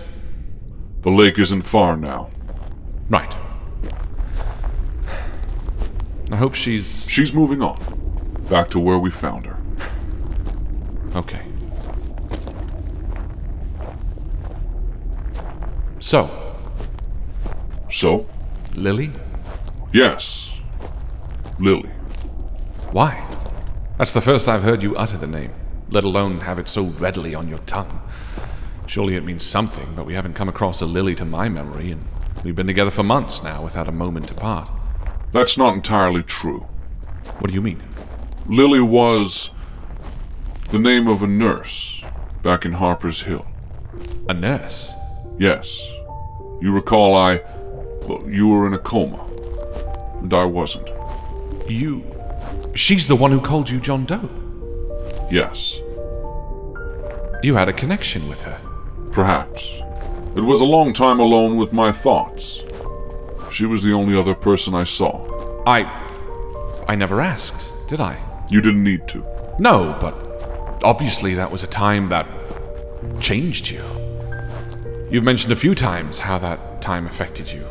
[SPEAKER 2] The lake isn't far now.
[SPEAKER 1] Right. I hope she's...
[SPEAKER 2] She's moving on. Back to where we found her.
[SPEAKER 1] Okay. So, Lily?
[SPEAKER 2] Yes. Lily.
[SPEAKER 1] Why? That's the first I've heard you utter the name, let alone have it so readily on your tongue. Surely it means something, but we haven't come across a Lily to my memory, and we've been together for months now without a moment to part.
[SPEAKER 2] That's not entirely true.
[SPEAKER 1] What do you mean?
[SPEAKER 2] Lily was the name of a nurse back in Harper's Hill.
[SPEAKER 1] A nurse?
[SPEAKER 2] Yes. You recall you were in a coma, and I wasn't.
[SPEAKER 1] She's the one who called you John Doe.
[SPEAKER 2] Yes.
[SPEAKER 1] You had a connection with her.
[SPEAKER 2] Perhaps. It was a long time alone with my thoughts. She was the only other person I saw.
[SPEAKER 1] I never asked, did I?
[SPEAKER 2] You didn't need to.
[SPEAKER 1] No, but obviously that was a time that changed you. You've mentioned a few times how that time affected you.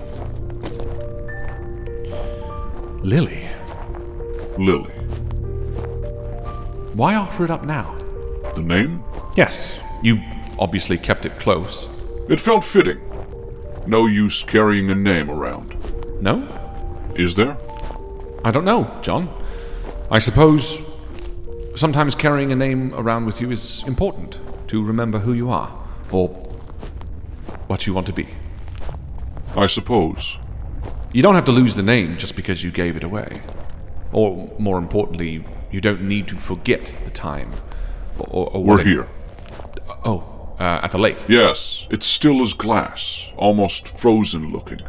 [SPEAKER 1] Lily.
[SPEAKER 2] Lily.
[SPEAKER 1] Why offer it up now?
[SPEAKER 2] The name?
[SPEAKER 1] Yes, you obviously kept it close.
[SPEAKER 2] It felt fitting. No use carrying a name around.
[SPEAKER 1] No?
[SPEAKER 2] Is there?
[SPEAKER 1] I don't know, John. I suppose sometimes carrying a name around with you is important to remember who you are, or what you want to be.
[SPEAKER 2] I suppose.
[SPEAKER 1] You don't have to lose the name just because you gave it away. Or, more importantly, you don't need to forget the time. Or
[SPEAKER 2] We're here.
[SPEAKER 1] At the lake.
[SPEAKER 2] Yes, it's still as glass, almost frozen looking.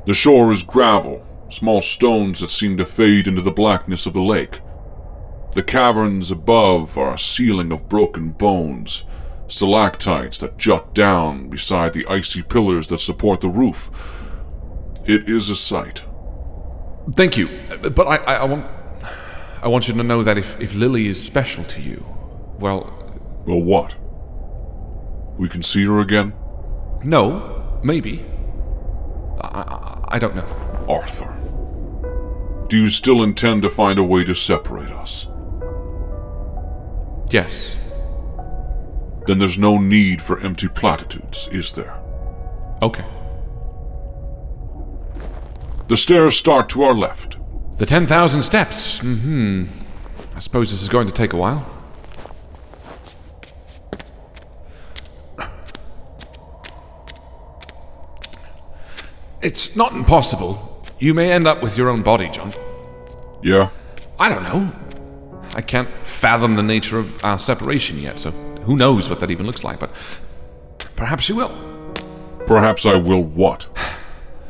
[SPEAKER 2] The shore is gravel, small stones that seem to fade into the blackness of the lake. The caverns above are a ceiling of broken bones, stalactites that jut down beside the icy pillars that support the roof. It is a sight.
[SPEAKER 1] Thank you, but I want you to know that if Lily is special to you, well...
[SPEAKER 2] Well, what? We can see her again?
[SPEAKER 1] No, maybe. I don't know.
[SPEAKER 2] Arthur, do you still intend to find a way to separate us?
[SPEAKER 1] Yes.
[SPEAKER 2] Then there's no need for empty platitudes, is there?
[SPEAKER 1] Okay.
[SPEAKER 2] The stairs start to our left.
[SPEAKER 1] The 10,000 steps. I suppose this is going to take a while. It's not impossible. You may end up with your own body, John.
[SPEAKER 2] Yeah?
[SPEAKER 1] I don't know. I can't fathom the nature of our separation yet, so who knows what that even looks like, but perhaps you will.
[SPEAKER 2] Perhaps I will what?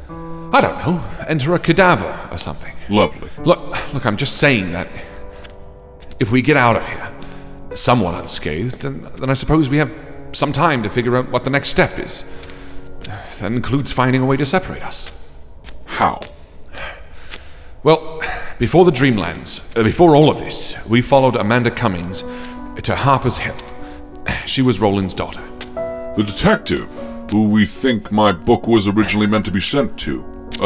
[SPEAKER 1] I don't know. Enter a cadaver or something.
[SPEAKER 2] Lovely.
[SPEAKER 1] Look, I'm just saying that if we get out of here somewhat unscathed, then I suppose we have some time to figure out what the next step is. That includes finding a way to separate us.
[SPEAKER 2] How?
[SPEAKER 1] Well, before the Dreamlands, before all of this, we followed Amanda Cummings to Harper's Hill. She was Roland's daughter.
[SPEAKER 2] The detective, who we think my book was originally meant to be sent to,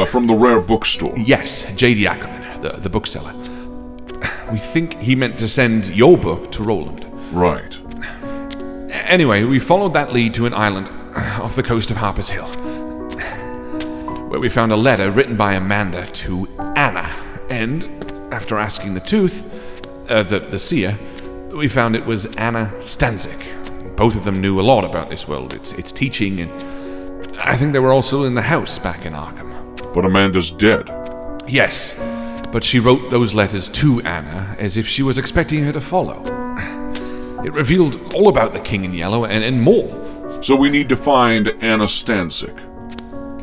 [SPEAKER 2] from the rare bookstore.
[SPEAKER 1] Yes, J.D. Ackerman, the bookseller. We think he meant to send your book to Roland.
[SPEAKER 2] Right.
[SPEAKER 1] Anyway, we followed that lead to an island off the coast of Harper's Hill, where we found a letter written by Amanda to Anna, and after asking the tooth, the seer, we found it was Anna Stanzik. Both of them knew a lot about this world, its teaching, and I think they were also in the house back in Arkham.
[SPEAKER 2] But Amanda's dead.
[SPEAKER 1] Yes, but she wrote those letters to Anna as if she was expecting her to follow. It revealed all about the King in Yellow and more.
[SPEAKER 2] So we need to find Anna Stancic.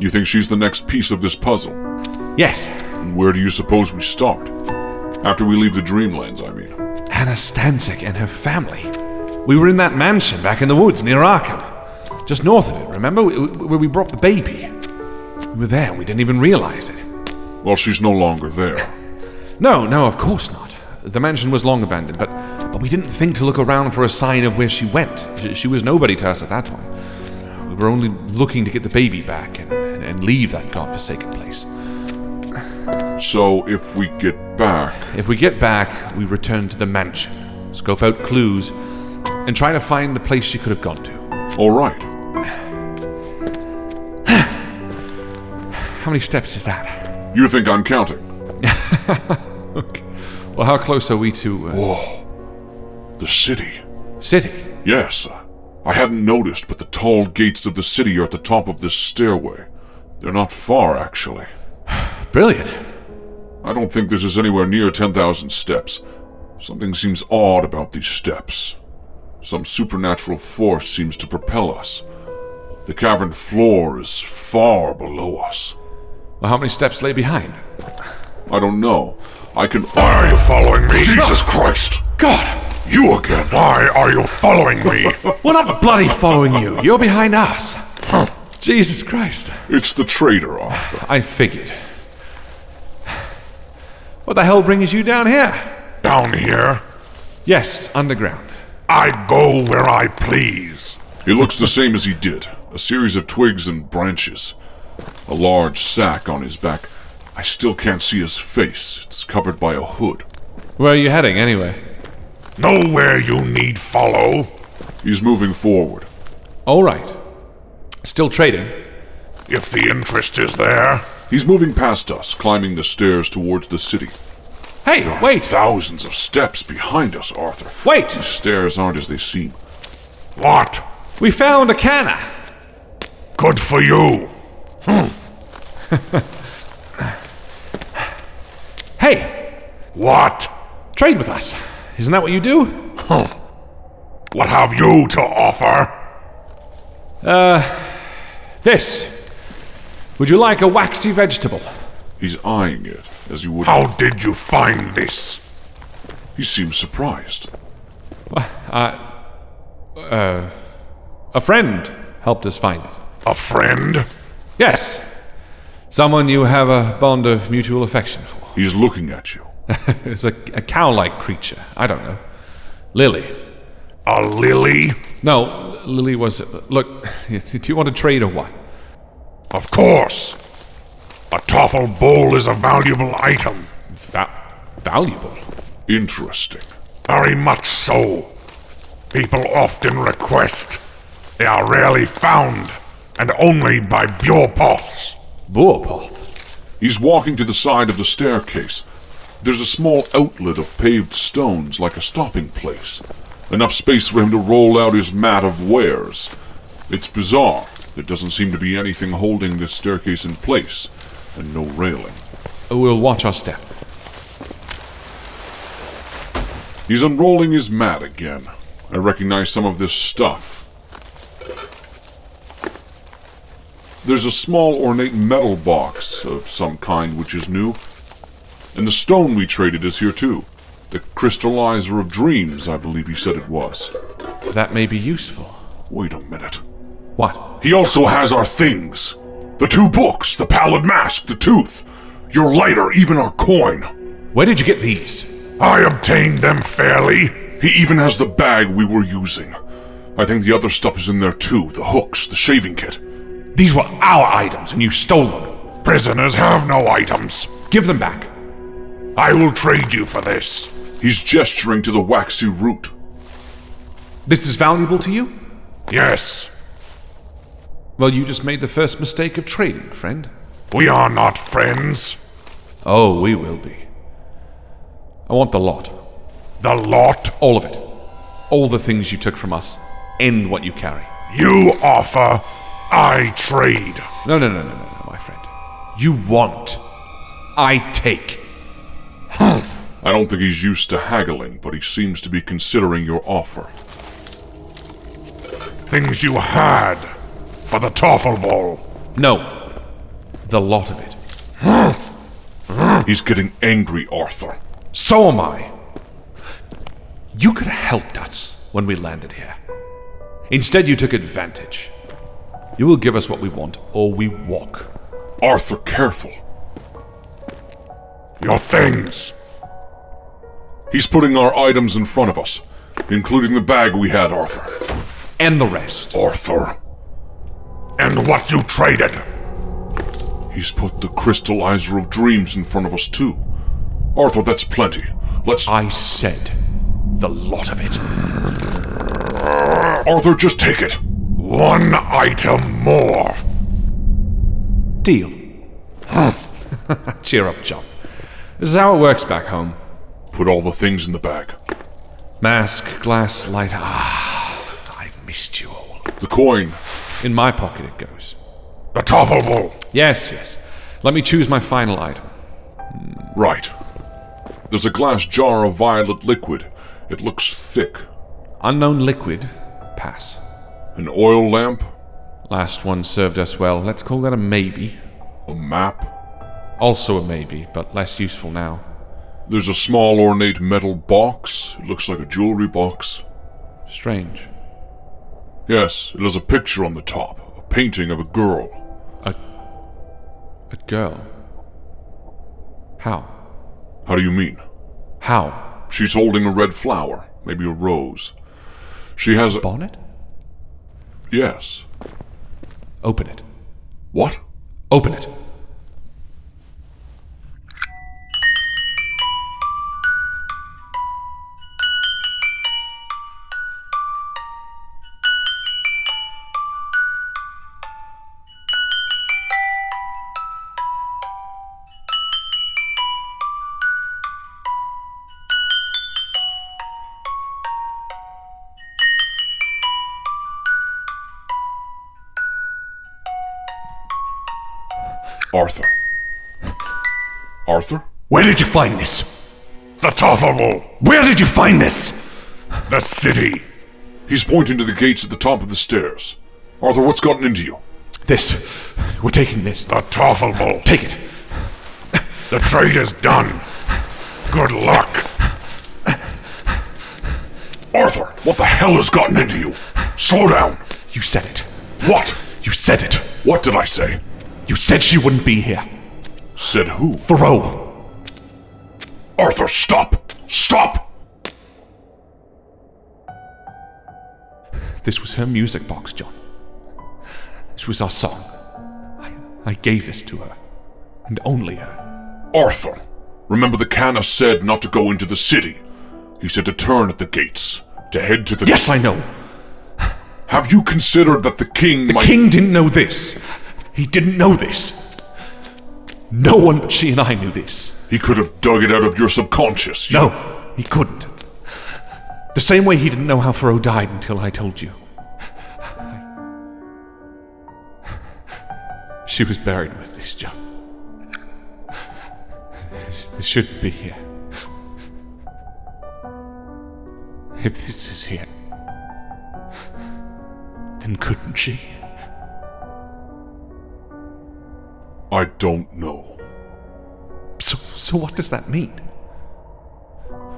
[SPEAKER 2] You think she's the next piece of this puzzle?
[SPEAKER 1] Yes.
[SPEAKER 2] And where do you suppose we start? After we leave the Dreamlands, I mean.
[SPEAKER 1] Anna Stancic and her family. We were in that mansion back in the woods near Arkham. Just north of it, remember? Where we brought the baby. We were there and we didn't even realize it.
[SPEAKER 2] Well, she's no longer there.
[SPEAKER 1] No, of course not. The mansion was long abandoned, but we didn't think to look around for a sign of where she went. She was nobody to us at that point. We were only looking to get the baby back and leave that godforsaken place.
[SPEAKER 2] So if we get back...
[SPEAKER 1] If we get back, we return to the mansion, scope out clues, and try to find the place she could have gone to.
[SPEAKER 2] All right.
[SPEAKER 1] How many steps is that?
[SPEAKER 2] You think I'm counting?
[SPEAKER 1] Okay. Well, how close are we to...
[SPEAKER 2] Whoa. The city.
[SPEAKER 1] City?
[SPEAKER 2] Yes. I hadn't noticed, but the tall gates of the city are at the top of this stairway. They're not far, actually.
[SPEAKER 1] Brilliant.
[SPEAKER 2] I don't think this is anywhere near 10,000 steps. Something seems odd about these steps. Some supernatural force seems to propel us. The cavern floor is far below us.
[SPEAKER 1] Well, how many steps lay behind?
[SPEAKER 2] I don't know.
[SPEAKER 3] Why are you following me? Jesus Christ!
[SPEAKER 1] God!
[SPEAKER 3] You again! Why are you following me?
[SPEAKER 1] We're not bloody following you. You're behind us. Jesus Christ.
[SPEAKER 2] It's the traitor, Arthur.
[SPEAKER 1] I figured. What the hell brings you down here?
[SPEAKER 3] Down here?
[SPEAKER 1] Yes, underground.
[SPEAKER 3] I go where I please.
[SPEAKER 2] It looks the same as he did. A series of twigs and branches. A large sack on his back. I still can't see his face. It's covered by a hood.
[SPEAKER 1] Where are you heading, anyway?
[SPEAKER 3] Nowhere you need follow.
[SPEAKER 2] He's moving forward.
[SPEAKER 1] All right. Still trading?
[SPEAKER 3] If the interest is there.
[SPEAKER 2] He's moving past us, climbing the stairs towards the city.
[SPEAKER 1] Hey,
[SPEAKER 2] There are
[SPEAKER 1] wait!
[SPEAKER 2] thousands of steps behind us, Arthur.
[SPEAKER 1] Wait!
[SPEAKER 2] These stairs aren't as they seem.
[SPEAKER 3] What?
[SPEAKER 1] We found a canna!
[SPEAKER 3] Good for you.
[SPEAKER 1] Hey!
[SPEAKER 3] What?
[SPEAKER 1] Trade with us. Isn't that what you do?
[SPEAKER 3] What have you to offer?
[SPEAKER 1] This. Would you like a waxy vegetable?
[SPEAKER 2] He's eyeing it, as you would...
[SPEAKER 3] How did you find this?
[SPEAKER 2] He seems surprised.
[SPEAKER 1] A friend helped us find it.
[SPEAKER 3] A friend?
[SPEAKER 1] Yes. Someone you have a bond of mutual affection for.
[SPEAKER 2] He's looking at you.
[SPEAKER 1] It's a cow-like creature. I don't know. Lily.
[SPEAKER 3] A lily?
[SPEAKER 1] No, Lily was... Look, do you want to trade or what?
[SPEAKER 3] Of course. A toffle bowl is a valuable item.
[SPEAKER 1] Valuable?
[SPEAKER 2] Interesting.
[SPEAKER 3] Very much so. People often request. They are rarely found, and only by Bjorpoths.
[SPEAKER 1] Boarpoth?
[SPEAKER 2] He's walking to the side of the staircase. There's a small outlet of paved stones, like a stopping place. Enough space for him to roll out his mat of wares. It's bizarre. There doesn't seem to be anything holding this staircase in place, and no railing.
[SPEAKER 1] We'll watch our step.
[SPEAKER 2] He's unrolling his mat again. I recognize some of this stuff. There's a small ornate metal box of some kind which is new. And the stone we traded is here too. The crystallizer of dreams, I believe he said it was.
[SPEAKER 1] That may be useful.
[SPEAKER 2] Wait a minute.
[SPEAKER 1] What?
[SPEAKER 3] He also has our things. The 2 books, the pallid mask, the tooth, your lighter, even our coin.
[SPEAKER 1] Where did you get these?
[SPEAKER 3] I obtained them fairly.
[SPEAKER 2] He even has the bag we were using. I think the other stuff is in there too. The hooks, the shaving kit.
[SPEAKER 1] These were our items and you stole them.
[SPEAKER 3] Prisoners have no items.
[SPEAKER 1] Give them back.
[SPEAKER 3] I will trade you for this.
[SPEAKER 2] He's gesturing to the waxy root.
[SPEAKER 1] This is valuable to you?
[SPEAKER 3] Yes,
[SPEAKER 1] Well, you just made the first mistake of trading, friend.
[SPEAKER 3] we are not friends.
[SPEAKER 1] Oh, we will be. I want the lot.
[SPEAKER 3] The lot
[SPEAKER 1] All of it. All the things you took from us, and what you carry.
[SPEAKER 3] you offer, I trade.
[SPEAKER 1] No, my friend. You want. I take.
[SPEAKER 2] I don't think he's used to haggling, but he seems to be considering your offer.
[SPEAKER 3] Things you had for the Toffle Ball.
[SPEAKER 1] No. The lot of it.
[SPEAKER 2] He's getting angry, Arthur.
[SPEAKER 1] So am I. You could have helped us when we landed here. Instead, you took advantage. You will give us what we want, or we walk.
[SPEAKER 2] Arthur, careful.
[SPEAKER 3] Your things.
[SPEAKER 2] He's putting our items in front of us, including the bag we had, Arthur.
[SPEAKER 1] And the rest.
[SPEAKER 3] Arthur. And what you traded.
[SPEAKER 2] He's put the crystallizer of dreams in front of us, too. Arthur, that's plenty. Let's...
[SPEAKER 1] I said the lot of it.
[SPEAKER 2] Arthur, just take it.
[SPEAKER 3] One item more.
[SPEAKER 1] Deal. Cheer up, John. This is how it works back home.
[SPEAKER 2] Put all the things in the bag.
[SPEAKER 1] Mask, glass, lighter. I've missed you all.
[SPEAKER 2] The coin.
[SPEAKER 1] In my pocket it goes.
[SPEAKER 3] The Toffle Ball.
[SPEAKER 1] Yes. Let me choose my final item.
[SPEAKER 2] Right. There's a glass jar of violet liquid. It looks thick.
[SPEAKER 1] Unknown liquid. Pass.
[SPEAKER 2] An oil lamp.
[SPEAKER 1] Last one served us well. Let's call that a maybe.
[SPEAKER 2] A map.
[SPEAKER 1] Also a maybe, but less useful now.
[SPEAKER 2] There's a small ornate metal box. It looks like a jewelry box.
[SPEAKER 1] Strange.
[SPEAKER 2] Yes, it has a picture on the top. A painting of a girl.
[SPEAKER 1] A girl? How?
[SPEAKER 2] How do you mean?
[SPEAKER 1] How?
[SPEAKER 2] She's holding a red flower. Maybe a rose. She has a...
[SPEAKER 1] Bonnet?
[SPEAKER 2] Yes.
[SPEAKER 1] Open it.
[SPEAKER 2] What?
[SPEAKER 1] Open it.
[SPEAKER 2] Arthur. Arthur?
[SPEAKER 3] Where did you find this? The Toffle Ball. Where did you find this? The city.
[SPEAKER 2] He's pointing to the gates at the top of the stairs. Arthur, what's gotten into you?
[SPEAKER 1] This. We're taking this.
[SPEAKER 3] The Toffle Ball.
[SPEAKER 1] Take it.
[SPEAKER 3] The trade is done. Good luck.
[SPEAKER 2] Arthur, what the hell has gotten into you? Slow down.
[SPEAKER 1] You said it.
[SPEAKER 2] What?
[SPEAKER 1] You said it.
[SPEAKER 2] What did I say?
[SPEAKER 1] You said she wouldn't be here.
[SPEAKER 2] Said who?
[SPEAKER 1] Thoreau.
[SPEAKER 2] Arthur, stop! Stop!
[SPEAKER 1] This was her music box, John. This was our song. I gave this to her. And only her.
[SPEAKER 2] Arthur, remember the Canna said not to go into the city. He said to turn at the gates, to head to the...
[SPEAKER 1] Yes, I know.
[SPEAKER 2] Have you considered that the king
[SPEAKER 1] The king didn't know this. He didn't know this. No one but she and I knew this.
[SPEAKER 2] He could have dug it out of your subconscious.
[SPEAKER 1] No, he couldn't. The same way he didn't know how Thoreau died until I told you. She was buried with this, John. This shouldn't be here. If this is here, then couldn't she?
[SPEAKER 2] I don't know.
[SPEAKER 1] So what does that mean?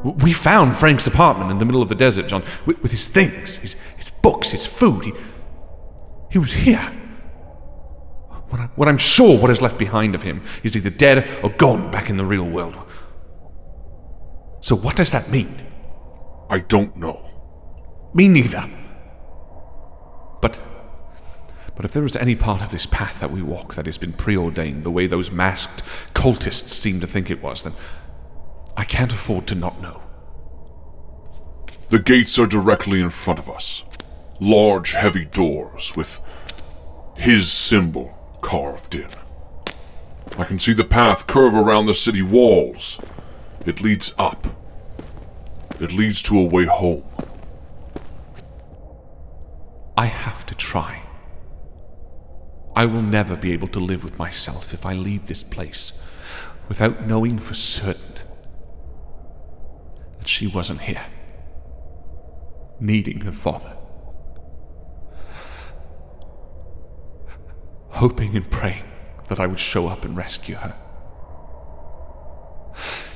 [SPEAKER 1] We found Frank's apartment in the middle of the desert, John, with his things, his books, his food. He was here. What I'm sure what is left behind of him is either dead or gone back in the real world. So what does that mean?
[SPEAKER 2] I don't know.
[SPEAKER 1] Me neither. But if there is any part of this path that we walk that has been preordained the way those masked cultists seem to think it was, then I can't afford to not know.
[SPEAKER 2] The gates are directly in front of us. Large, heavy doors with his symbol carved in. I can see the path curve around the city walls. It leads up. It leads to a way home.
[SPEAKER 1] I have to try. I will never be able to live with myself if I leave this place without knowing for certain she wasn't here, needing her father, hoping and praying that I would show up and rescue her.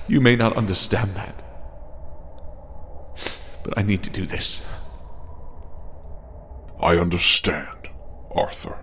[SPEAKER 1] You may not understand that, but I need to do this.
[SPEAKER 2] I understand, Arthur.